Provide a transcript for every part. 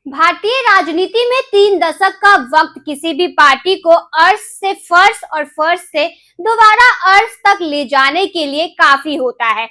भारतीय राजनीति में 3 दशक का वक्त किसी भी पार्टी को अर्श से फर्श और फर्श से दोबारा अर्श तक ले जाने के लिए काफी होता है।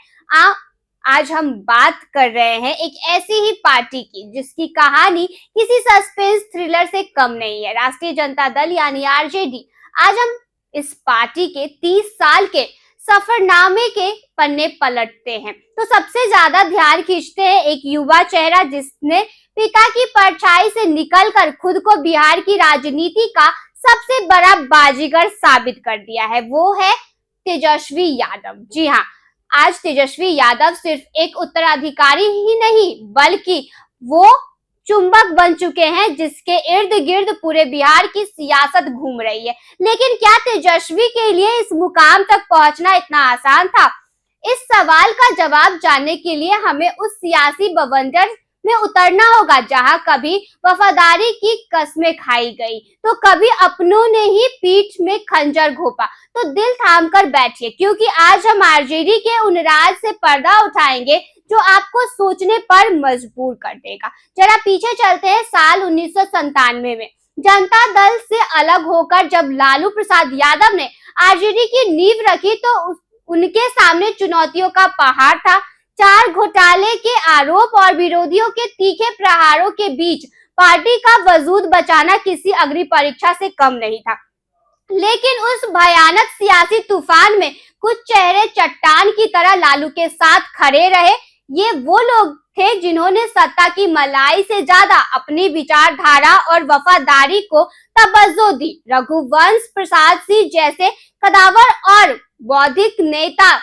आज हम बात कर रहे हैं एक ऐसी ही पार्टी की जिसकी कहानी किसी सस्पेंस थ्रिलर से कम नहीं है, राष्ट्रीय जनता दल यानी आरजेडी। आज हम इस पार्टी के 30 साल के सफरनामे के पन्ने पलटते हैं तो सबसे ज्यादा ध्यान खींचते हैं एक युवा चेहरा जिसने पिता की परछाई से निकलकर खुद को बिहार की राजनीति का सबसे बड़ा बाजीगर साबित कर दिया है। वो है तेजस्वी यादव। जी हाँ, आज तेजस्वी यादव सिर्फ एक उत्तराधिकारी ही नहीं बल्कि वो चुंबक बन चुके हैं जिसके इर्द गिर्द पूरे बिहार की सियासत घूम रही है। लेकिन क्या तेजस्वी के लिए इस मुकाम तक पहुंचना इतना आसान था? इस सवाल का जवाब जानने के लिए हमें उस सियासी बवंडर में उतरना होगा जहां कभी वफादारी की कस्में खाई गई तो कभी अपनों ने ही पीठ में खंजर घोंपा। तो दिल थाम कर बैठिए, क्योंकि आज हम आरजेडी के उन राज से पर्दा उठाएंगे जो आपको सोचने पर मजबूर कर देगा। जरा पीछे चलते हैं साल 1997 में। जनता दल से अलग होकर जब लालू प्रसाद यादव ने आरजेडी की नींव रखी तो उनके सामने चुनौतियों का पहाड़ था। 4 घोटाले के आरोप और विरोधियों के तीखे प्रहारों के बीच पार्टी का वजूद बचाना किसी अग्नि परीक्षा से कम नहीं था। लेकिन उस भयानक सियासी तूफान में कुछ चेहरे चट्टान की तरह लालू के साथ खड़े रहे। ये वो लोग थे जिन्होंने सत्ता की मलाई से ज्यादा अपनी विचारधारा और वफादारी को तवज्जो दी। रघुवंश प्रसाद सिंह जैसे कदावर और बौद्धिक नेता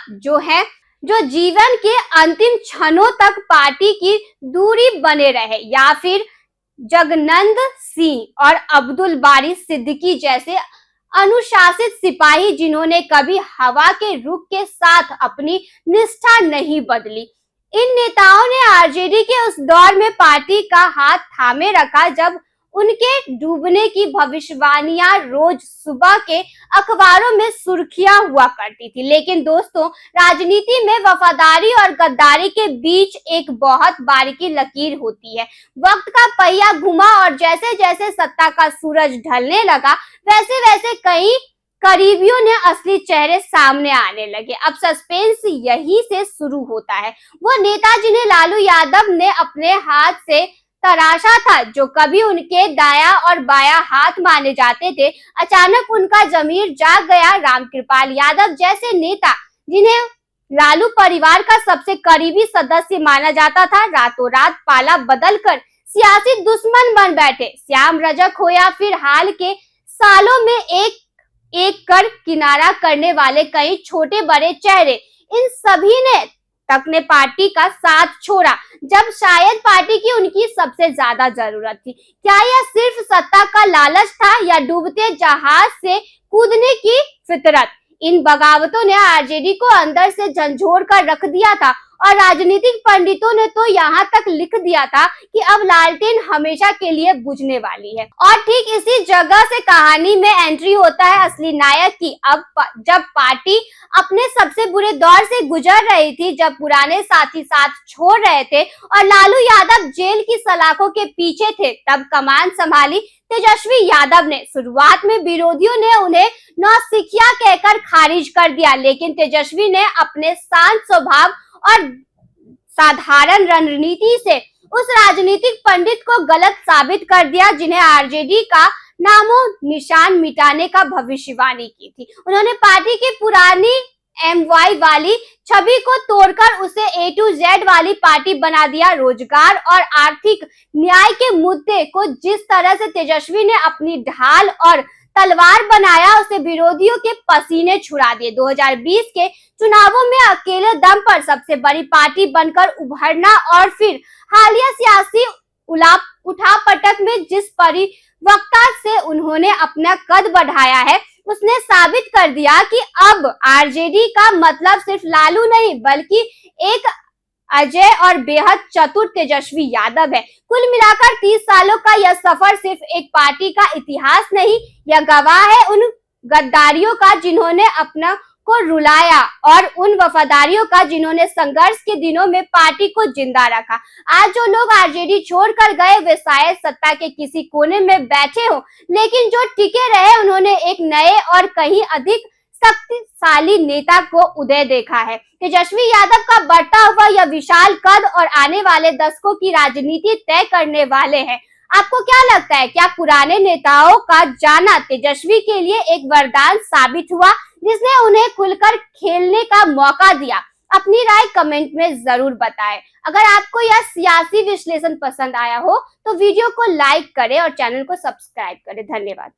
जो जीवन के अंतिम क्षणों तक पार्टी की दूरी बने रहे, या फिर जगनंद सिंह और अब्दुल बारी सिद्दीकी जैसे अनुशासित सिपाही जिन्होंने कभी हवा के रुख के साथ अपनी निष्ठा नहीं बदली। इन नेताओं ने आरजेडी के उस दौर में पार्टी का हाथ थामे रखा जब उनके डूबने की भविष्यवाणियां रोज सुबह के अखबारों में सुर्खियां हुआ करती थी। लेकिन दोस्तों, राजनीति में वफादारी और गद्दारी के बीच एक बहुत बारीकी लकीर होती है। वक्त का पहिया घुमा और जैसे जैसे सत्ता का सूरज ढलने लगा वैसे वैसे कई करीबियों ने असली चेहरे सामने आने लगे। अब सस्पेंस यही से शुरू होता है। वो नेता जिन्हें लालू यादव ने अपने हाथ से तराशा था, जो कभी उनके दाया और बाया हाथ माने जाते थे, अचानक उनका जमीर जाग गया। रामकृपाल यादव जैसे नेता जिन्हें लालू परिवार का सबसे करीबी सदस्य माना जाता था, रातों रात पाला बदलकर सियासी दुश्मन बन बैठे। श्याम रजक हो या फिर हाल के सालों में एक कर किनारा करने वाले कई छोटे बड़े चेहरे, इन सभी ने पार्टी का साथ छोड़ा जब शायद पार्टी की उनकी सबसे ज्यादा जरूरत थी। क्या यह सिर्फ सत्ता का लालच था या डूबते जहाज से कूदने की फितरत? इन बगावतों ने आरजेडी को अंदर से झंझोड़ कर रख दिया था और राजनीतिक पंडितों ने तो यहाँ तक लिख दिया था कि अब लालटेन हमेशा के लिए बुझने वाली है। और ठीक इसी जगह से कहानी में एंट्री होता है असली नायक की। अब जब पार्टी अपने सबसे बुरे दौर से गुजर रही थी, जब पुराने साथी साथ छोड़ रहे थे और लालू यादव जेल की सलाखों के पीछे थे, तब कमान संभाली तेजस्वी यादव ने। शुरुआत में विरोधियों ने उन्हें नौसिखिया कहकर खारिज कर दिया, लेकिन तेजस्वी ने अपने शांत स्वभाव और साधारण रणनीति से उस राजनीतिक पंडित को गलत साबित कर दिया जिन्हें आरजेडी का नामो निशान मिटाने का भविष्यवाणी की थी। उन्होंने पार्टी की पुरानी एमवाई वाली छवि को तोड़कर उसे ए टू जेड वाली पार्टी बना दिया। रोजगार और आर्थिक न्याय के मुद्दे को जिस तरह से तेजस्वी ने अपनी ढाल और तलवार बनाया, उसे विरोधियों के पसीने छुड़ा दिए। 2020 के चुनावों में अकेले दम पर सबसे बड़ी पार्टी बनकर उभरना और फिर हालिया सियासी उठापटक में जिस परिपक्वता से उन्होंने अपना कद बढ़ाया है, उसने साबित कर दिया कि अब आरजेडी का मतलब सिर्फ लालू नहीं बल्कि एक अजय और बेहद चतुर तेजस्वी यादव है। कुल मिलाकर 30 सालों का यह सफर सिर्फ एक पार्टी का इतिहास नहीं, यह गवाह है उन गद्दारियों का जिन्होंने अपना को रुलाया और उन वफादारियों का जिन्होंने संघर्ष के दिनों में पार्टी को जिंदा रखा। आज जो लोग आरजेडी छोड़कर गए वे शायद सत्ता के किसी कोने में बैठे हो, लेकिन जो टिके रहे उन्होंने एक नए और कहीं अधिक शक्तिशाली नेता को उदय देखा है। तेजस्वी यादव का बढ़ता हुआ यह विशाल कद और आने वाले दशकों की राजनीति तय करने वाले हैं। आपको क्या लगता है, क्या पुराने नेताओं का जाना तेजस्वी के लिए एक वरदान साबित हुआ जिसने उन्हें खुलकर खेलने का मौका दिया? अपनी राय कमेंट में जरूर बताएं। अगर आपको यह सियासी विश्लेषण पसंद आया हो तो वीडियो को लाइक करें और चैनल को सब्सक्राइब करें। धन्यवाद।